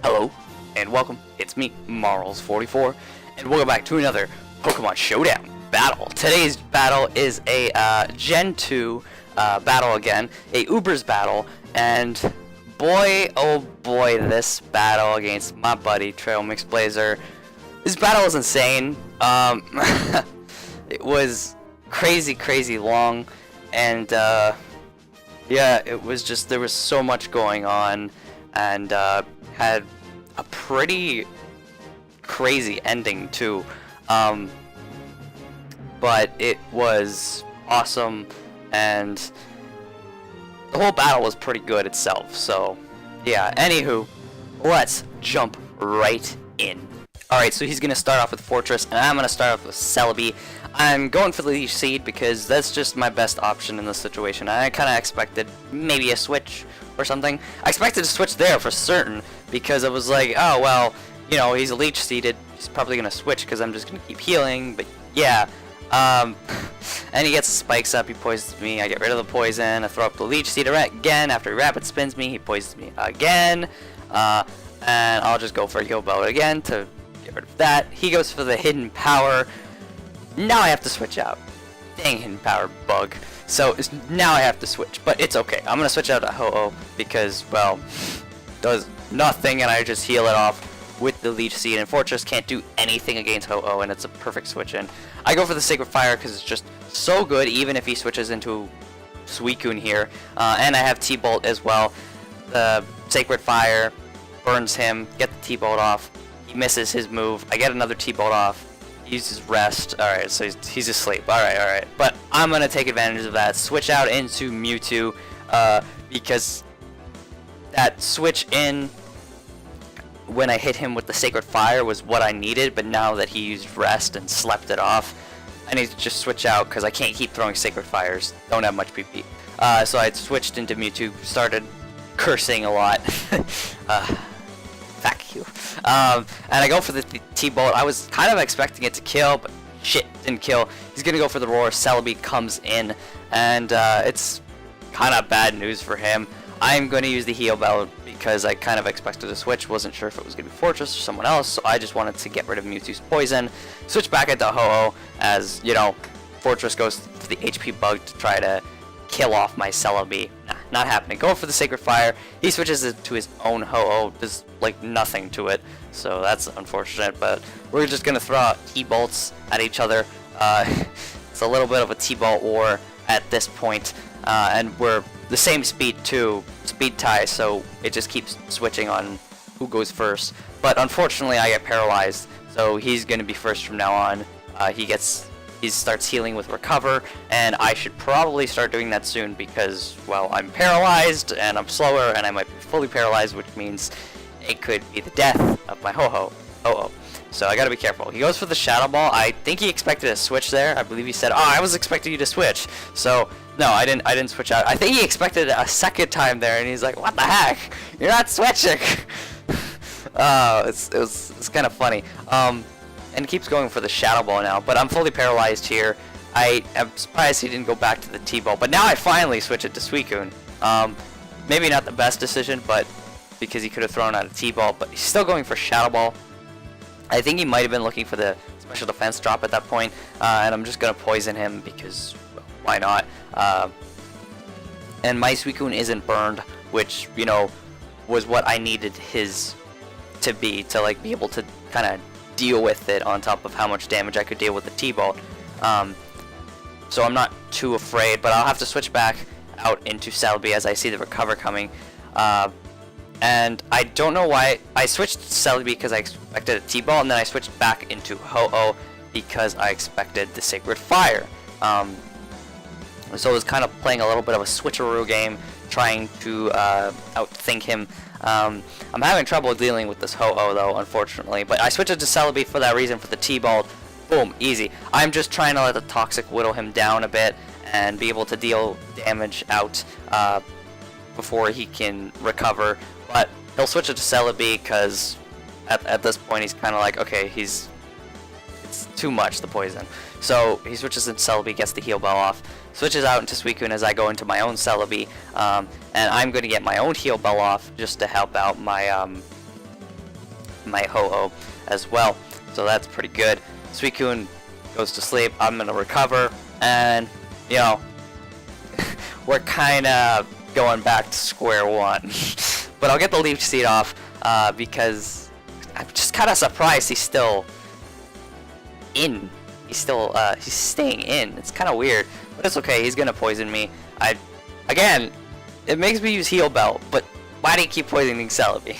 Hello, and welcome. It's me, Marlz44, and welcome back to another Pokemon Showdown Battle. Today's battle is a Gen 2 battle again, a Ubers battle, and boy, oh boy, this battle against my buddy TrailMixBlazer. This battle is insane. It was crazy long, and yeah, it was just, there was so much going on, and had a pretty crazy ending too. But it was awesome, and the whole battle was pretty good itself. So yeah, anywho, let's jump right in. Alright, so he's going to start off with Forretress, and I'm going to start off with Celebi. I'm going for the Leech Seed because that's just my best option in this situation. I kind of expected maybe a switch or something. I expected to switch there for certain because I was like, oh, well, you know, he's a Leech Seeded. He's probably going to switch because I'm just going to keep healing, but yeah. And he gets the spikes up, he poisons me, I get rid of the poison, I throw up the Leech Seed again. After he rapid spins me, he poisons me again. And I'll just go for a heal bell again to get rid of that. He goes for the hidden power. Now I have to switch out. Dang, hidden power bug. So now I have to switch, but it's okay. I'm gonna switch out to Ho-Oh because, well, does nothing, and I just heal it off with the Leech Seed. And Forretress can't do anything against Ho-Oh, and it's a perfect switch in. I go for the Sacred Fire because it's just so good, even if he switches into Suicune here. And I have T-Bolt as well. The Sacred Fire burns him. Get the T-Bolt off. He misses his move. I get another T-Bolt off. He uses rest. Alright, so he's asleep. Alright. But I'm going to take advantage of that. Switch out into Mewtwo. Because that switch in when I hit him with the Sacred Fire was what I needed. But now that he used rest and slept it off, I need to just switch out because I can't keep throwing Sacred Fires. Don't have much PP. So I switched into Mewtwo. Started cursing a lot. Fuck you. And I go for the T-Bolt. I was kind of expecting it to kill, but shit, didn't kill. He's gonna go for the Roar. Celebi comes in, and it's kind of bad news for him. I'm going to use the heal bell because I kind of expected a switch. Wasn't sure if it was going to be Forretress or someone else, so I just wanted to get rid of Mewtwo's poison. Switch back into Ho-Oh as, you know, Forretress goes for the HP bug to try to kill off my Celebi. Nah, not happening. Going for the Sacred Fire. He switches it to his own Ho-Oh. There's like nothing to it, so that's unfortunate. But we're just gonna throw out T-Bolts at each other. It's a little bit of a T-Bolt war at this point, and we're the same speed too, speed tie. So it just keeps switching on who goes first. But unfortunately, I get paralyzed, so he's gonna be first from now on. He starts healing with Recover, and I should probably start doing that soon because, well, I'm paralyzed, and I'm slower, and I might be fully paralyzed, which means it could be the death of my Ho-Oh. So I gotta be careful. He goes for the Shadow Ball. I think he expected a switch there. I believe he said, oh, I was expecting you to switch. So, no, I didn't switch out. I think he expected a second time there, and he's like, what the heck? You're not switching! It's kind of funny. And keeps going for the Shadow Ball now, but I'm fully paralyzed here. I am surprised he didn't go back to the T-Ball, but now I finally switch it to Suicune. Maybe not the best decision, but because he could have thrown out a T-Ball, but he's still going for Shadow Ball. I think he might have been looking for the special defense drop at that point, and I'm just going to poison him because, well, why not? And my Suicune isn't burned, which, you know, was what I needed his to be, to like be able to kind of deal with it on top of how much damage I could deal with the T-Bolt. So I'm not too afraid, but I'll have to switch back out into Celebi as I see the Recover coming. And I don't know why I switched to Celebi because I expected a T-Ball, and then I switched back into Ho-Oh because I expected the Sacred Fire. So I was kind of playing a little bit of a switcheroo game, trying to outthink him. I'm having trouble dealing with this Ho-Oh though, unfortunately, but I switched it to Celebi for that reason, for the T-Ball. Boom, easy. I'm just trying to let the Toxic whittle him down a bit and be able to deal damage out before he can recover, but he'll switch it to Celebi because at this point he's kind of like, okay, it's too much, the poison. So he switches into Celebi, gets the heal bell off, switches out into Suicune as I go into my own Celebi, and I'm going to get my own heal bell off just to help out my my Ho-Oh as well. So that's pretty good. Suicune goes to sleep. I'm gonna recover, and you know, we're kind of going back to square one. But I'll get the Leech Seed off because I'm just kind of surprised he's still in. He's staying in. It's kind of weird, but it's okay. He's gonna poison me. Again, it makes me use Heal Bell, but why do you keep poisoning Celebi?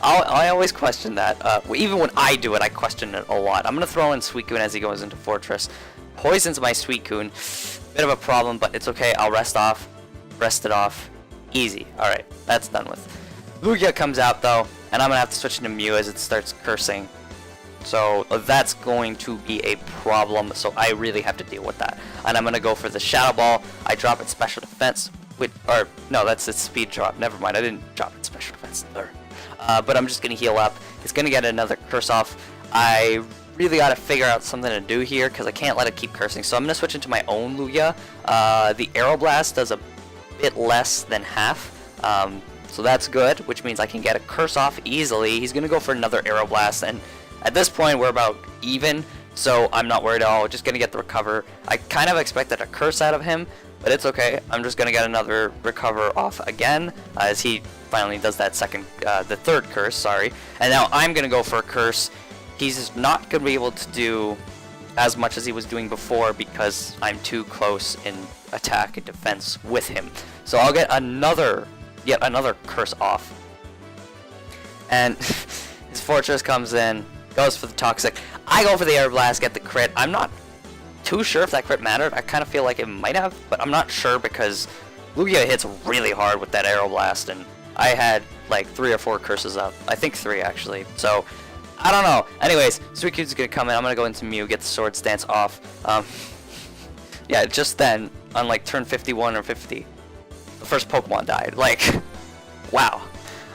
I always question that. Even when I do it, I question it a lot. I'm gonna throw in Suicune as he goes into Forretress. Poisons my Suicune. Bit of a problem, but it's okay. I'll rest it off. Easy. Alright, that's done with. Lugia comes out though, and I'm gonna have to switch into Mew as it starts cursing. So that's going to be a problem, so I really have to deal with that. And I'm gonna go for the Shadow Ball. I drop its special defense or no, that's its speed drop. Never mind, I didn't drop its special defense. But I'm just gonna heal up. It's gonna get another curse off. I really gotta figure out something to do here because I can't let it keep cursing. So I'm gonna switch into my own Lugia. The Aeroblast does a bit less than half. So that's good, which means I can get a curse off easily. He's gonna go for another Aeroblast, and at this point we're about even, so I'm not worried at all. We're just gonna get the recover. I kind of expected a curse out of him, but it's okay. I'm just gonna get another recover off again as he finally does that the third curse, sorry. And now I'm gonna go for a curse. He's not gonna be able to do as much as he was doing before because I'm too close in attack and defense with him. So I'll get yet another curse off. And his Forretress comes in, goes for the Toxic. I go for the Air Blast, get the crit. I'm not too sure if that crit mattered. I kind of feel like it might have, but I'm not sure because Lugia hits really hard with that Air Blast, and I had like 3 or 4 curses up. I think 3 actually. So I don't know. Anyways, Suicune's gonna come in. I'm gonna go into Mew, get the Swords Dance off. Yeah, just then, on like turn 51 or 50, the first Pokemon died. Like, wow.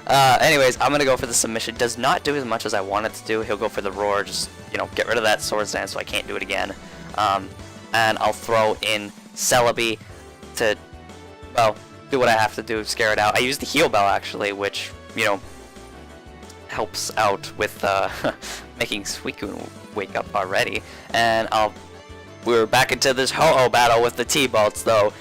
Anyways, I'm gonna go for the Submission. Does not do as much as I want it to do. He'll go for the Roar, just, you know, get rid of that Swords Dance so I can't do it again. And I'll throw in Celebi to, well, do what I have to do, scare it out. I use the Heal Bell actually, which, you know, helps out with making Suicune wake up already. And we're back into this Ho-Oh battle with the T-Bolts though.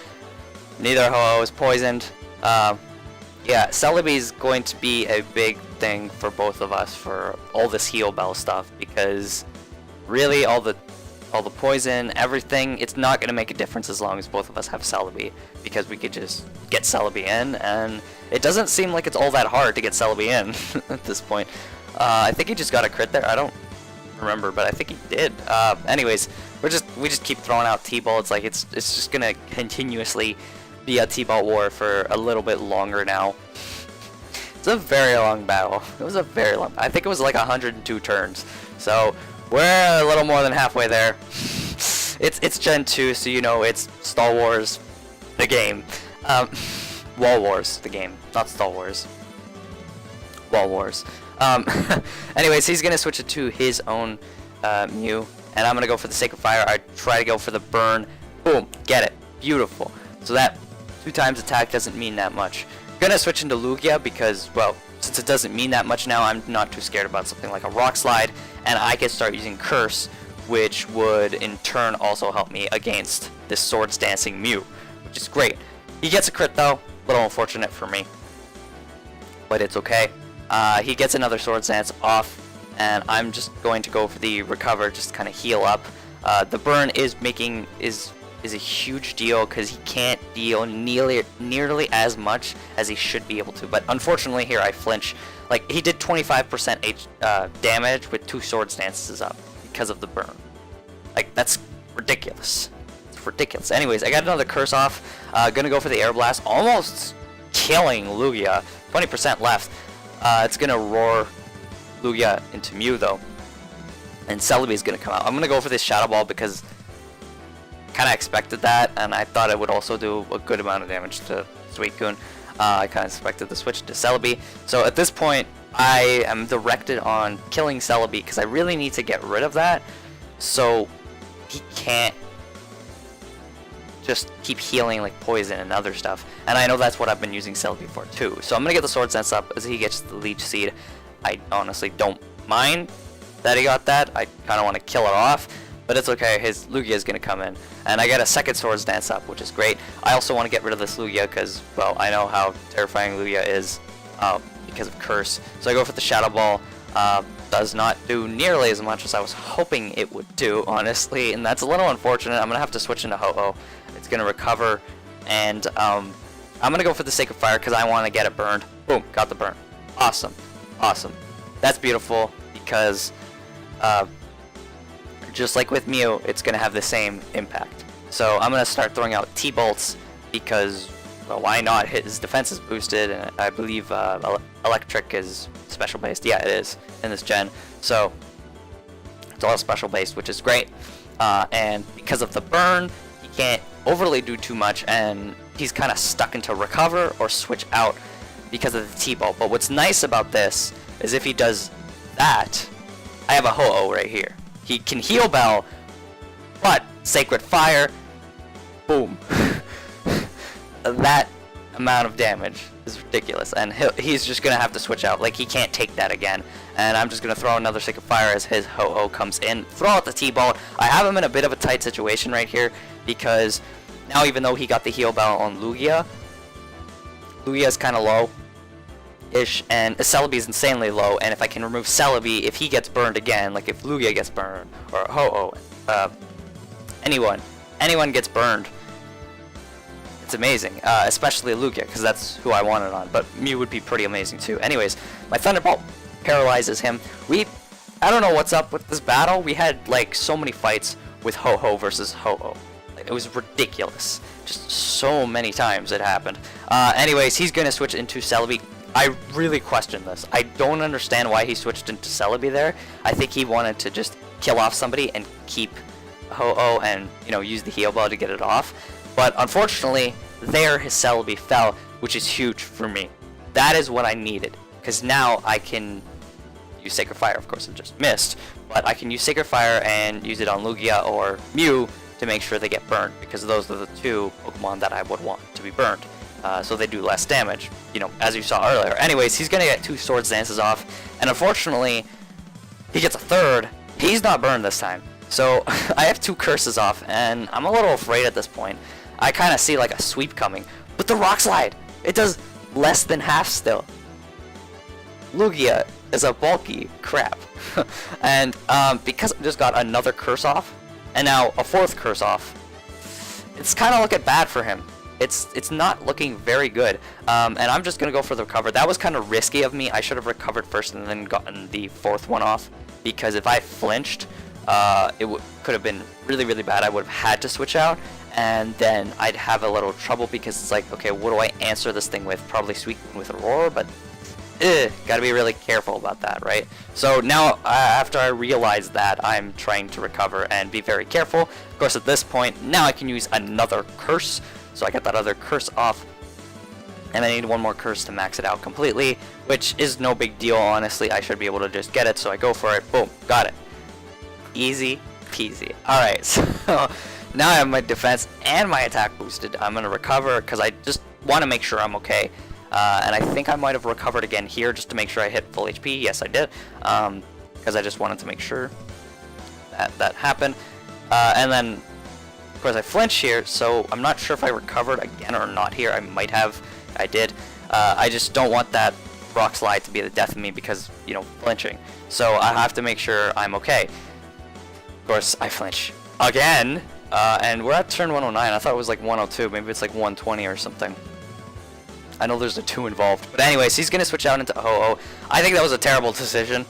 Neither Ho-Oh is poisoned. Yeah, Celebi is going to be a big thing for both of us for all this Heal Bell stuff, because really all the poison, everything, it's not going to make a difference as long as both of us have Celebi, because we could just get Celebi in, and it doesn't seem like it's all that hard to get Celebi in at this point. I think he just got a crit there. I don't remember, but I think he did. Anyways, we just keep throwing out T-Bolts. Like it's just gonna continuously be a T-Bolt war for a little bit longer now. It's a very long battle. It was a very long. I think it was like 102 turns. So we're a little more than halfway there. It's Gen 2, so you know it's Star Wars, the game. Wall Wars, the game, not Star Wars. Wall Wars. Anyways, he's gonna switch it to his own Mew, and I'm gonna go for the Sacred Fire. I try to go for the Burn. Boom, get it, beautiful. So that 2 times attack doesn't mean that much. Gonna switch into Lugia because, well, since it doesn't mean that much now, I'm not too scared about something like a Rock Slide, and I can start using Curse, which would in turn also help me against this Swords Dancing Mew, which is great. He gets a crit though, a little unfortunate for me, but it's okay. He gets another Swords Dance off, and I'm just going to go for the Recover, just kind of heal up. The Burn is a huge deal because he can't deal nearly as much as he should be able to. But unfortunately here I flinch. Like, he did 25% damage with 2 Swords Dances up because of the Burn. Like, that's ridiculous. It's ridiculous. Anyways, I got another Curse off. Gonna go for the Air Blast, almost killing Lugia. 20% left. It's gonna roar Lugia into Mew though, and Celebi is gonna come out. I'm gonna go for this Shadow Ball because kind of expected that, and I thought it would also do a good amount of damage to Suicune. I kind of expected the switch to Celebi. So at this point, I am directed on killing Celebi because I really need to get rid of that, so he can't just keep healing like poison and other stuff. And I know that's what I've been using Celebi for too. So I'm gonna get the Sword Dance up as he gets the Leech Seed. I honestly don't mind that he got that. I kind of want to kill it off, but it's okay. His Lugia is gonna come in, and I get a second Swords Dance up, which is great. I also want to get rid of this Lugia because, well, I know how terrifying Lugia is because of Curse. So I go for the Shadow Ball. Does not do nearly as much as I was hoping it would do, honestly, and that's a little unfortunate. I'm gonna have to switch into Ho-Oh. It's gonna recover, and I'm gonna go for the Sacred Fire because I want to get it burned. Boom, got the burn. Awesome, awesome. That's beautiful because just like with Mew, it's gonna have the same impact. So I'm gonna start throwing out T-Bolts because, well, why not? His defense is boosted, and I believe Electric is special based. Yeah, it is in this gen. So it's all special based, which is great. And because of the burn, he can't overly do too much, and he's kind of stuck into recover or switch out because of the T-Ball. But what's nice about this is if he does that, I have a Ho-Oh right here. He can heal Bell, but Sacred Fire, boom. That amount of damage is ridiculous, and he's just gonna have to switch out. Like, he can't take that again, and I'm just gonna throw another Sacred Fire as his Ho-Oh comes in. Throw out the T-Ball. I have him in a bit of a tight situation right here because now, even though he got the heal Bell on Lugia, Lugia's kind of low-ish, and Celebi is insanely low. And if I can remove Celebi, if he gets burned again, like if Lugia gets burned or Ho-Oh, anyone gets burned, it's amazing, especially Lugia, because that's who I wanted on, but Mew would be pretty amazing too. Anyways, my Thunderbolt paralyzes him. I don't know what's up with this battle. We had like so many fights with Ho-Oh versus Ho-Oh. Like, it was ridiculous. Just so many times it happened. Anyways, he's gonna switch into Celebi. I really question this. I don't understand why he switched into Celebi there. I think he wanted to just kill off somebody and keep Ho-Oh and, you know, use the heal ball to get it off. But unfortunately, there his Celebi fell, which is huge for me. That is what I needed, because now I can use Sacred Fire. Of course, it just missed, but I can use Sacred Fire and use it on Lugia or Mew to make sure they get burned, because those are the two Pokemon that I would want to be burned, so they do less damage, you know, as you saw earlier. Anyways, he's gonna get 2 Swords Dances off, and unfortunately, he gets a third. He's not burned this time, so I have 2 curses off, and I'm a little afraid at this point. I kind of see like a sweep coming, but the Rock Slide, it does less than half still. Lugia is a bulky crap, and because I just got another curse off, and now a 4th curse off, it's kind of looking bad for him. It's not looking very good, and I'm just gonna go for the recover. That was kind of risky of me. I should have recovered first and then gotten the 4th one off, because if I flinched, it could have been really, really bad. I would have had to switch out, and then I'd have a little trouble, because it's like, okay, what do I answer this thing with? Probably Suicune with Aurora, but gotta be really careful about that, right? So now, after I realize that, I'm trying to recover and be very careful. Of course, at this point, now I can use another curse, so I got that other curse off, and I need 1 more curse to max it out completely, which is no big deal, honestly. I should be able to just get it, so I go for it. Boom, got it. Easy peasy. Alright, so now I have my defense and my attack boosted. I'm going to recover because I just want to make sure I'm okay. And I think I might have recovered again here just to make sure I hit full HP. Yes, I did. Because I just wanted to make sure that happened. And then, of course, I flinch here, so I'm not sure if I recovered again or not here. I might have. I did. I just don't want that Rock Slide to be the death of me because, you know, flinching. So I have to make sure I'm okay. Of course, I flinch again. And we're at turn 109. I thought it was like 102. Maybe it's like 120 or something. I know there's a 2 involved. But anyways, he's going to switch out into Ho-Oh. I think that was a terrible decision,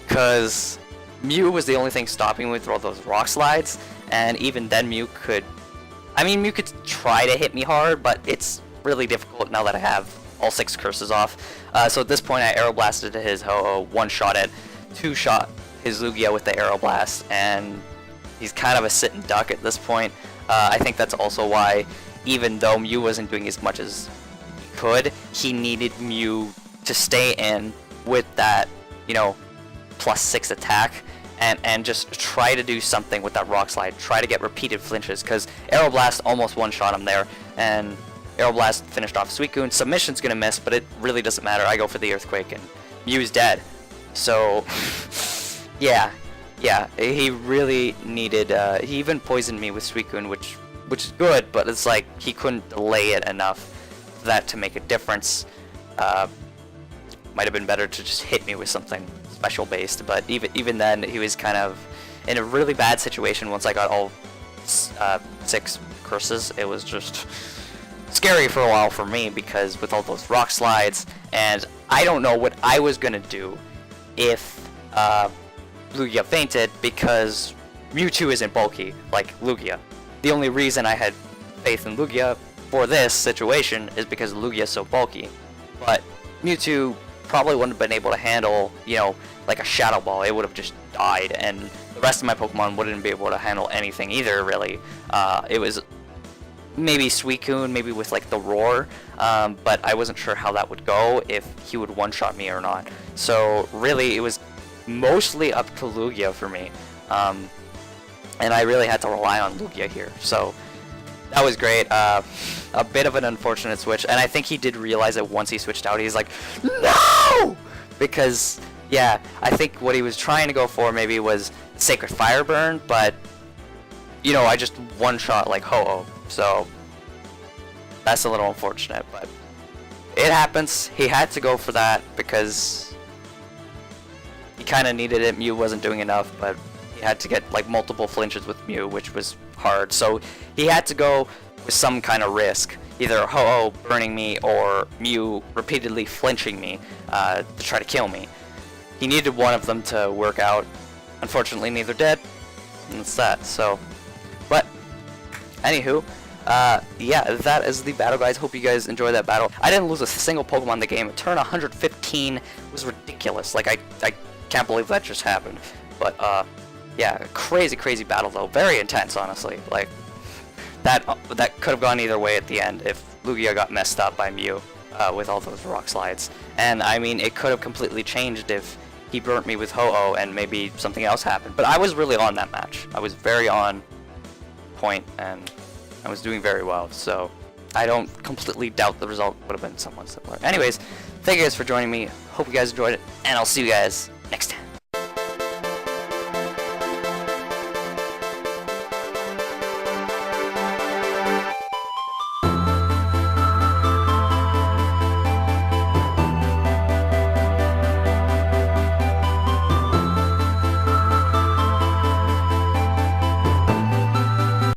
because Mew was the only thing stopping me with all those Rock Slides. And even then, Mew could try to hit me hard, but it's really difficult now that I have all 6 curses off. So at this point, I Aeroblasted his Ho-Oh, 1-shot it, 2-shot his Lugia with the Aeroblast, and he's kind of a sit and duck at this point. I think that's also why, even though Mew wasn't doing as much as he could, he needed Mew to stay in with that, you know, +6 attack, and just try to do something with that Rock Slide. Try to get repeated flinches, because Aeroblast almost one-shot him there, and Aeroblast finished off Suicune. Submission's gonna miss, but it really doesn't matter. I go for the Earthquake, and Mew's dead. So, yeah, he really needed, he even poisoned me with Suicune, which is good, but it's like, he couldn't delay it enough for that to make a difference. Might have been better to just hit me with something special based, but even then, he was kind of in a really bad situation once I got all 6 curses. It was just scary for a while for me, because with all those Rock Slides, and I don't know what I was gonna do if Lugia fainted, because Mewtwo isn't bulky like Lugia. The only reason I had faith in Lugia for this situation is because Lugia is so bulky, but Mewtwo probably wouldn't have been able to handle, you know, like a Shadow Ball. It would have just died, and the rest of my Pokemon wouldn't be able to handle anything either, really. It was maybe Suicune, maybe with like the Roar, but I wasn't sure how that would go, if he would one-shot me or not. So really, it was mostly up to Lugia for me, and I really had to rely on Lugia here. So that was great. A bit of an unfortunate switch, and I think he did realize it once he switched out. He's like, no! Because, yeah, I think what he was trying to go for maybe was Sacred Fire Burn, but, you know, I just one-shot like Ho-Oh, so that's a little unfortunate, but it happens. He had to go for that because he kind of needed it. Mew wasn't doing enough, but he had to get like multiple flinches with Mew, which was hard, so he had to go with some kind of risk, either Ho-Oh burning me or Mew repeatedly flinching me to try to kill me. He needed one of them to work out. Unfortunately, neither did, and that's that. So, but anywho, yeah, that is the battle, guys. Hope you guys enjoyed that battle. I didn't lose a single Pokemon in the game. Turn 115 was ridiculous. Like, I can't believe that just happened. But yeah, crazy battle though. Very intense, honestly. Like, that could have gone either way at the end if Lugia got messed up by Mew with all those Rock Slides. And I mean, it could have completely changed if he burnt me with Ho-Oh and maybe something else happened. But I was really on that match. I was very on point, and I was doing very well. So I don't completely doubt the result would have been somewhat similar. Anyways, thank you guys for joining me. Hope you guys enjoyed it, and I'll see you guys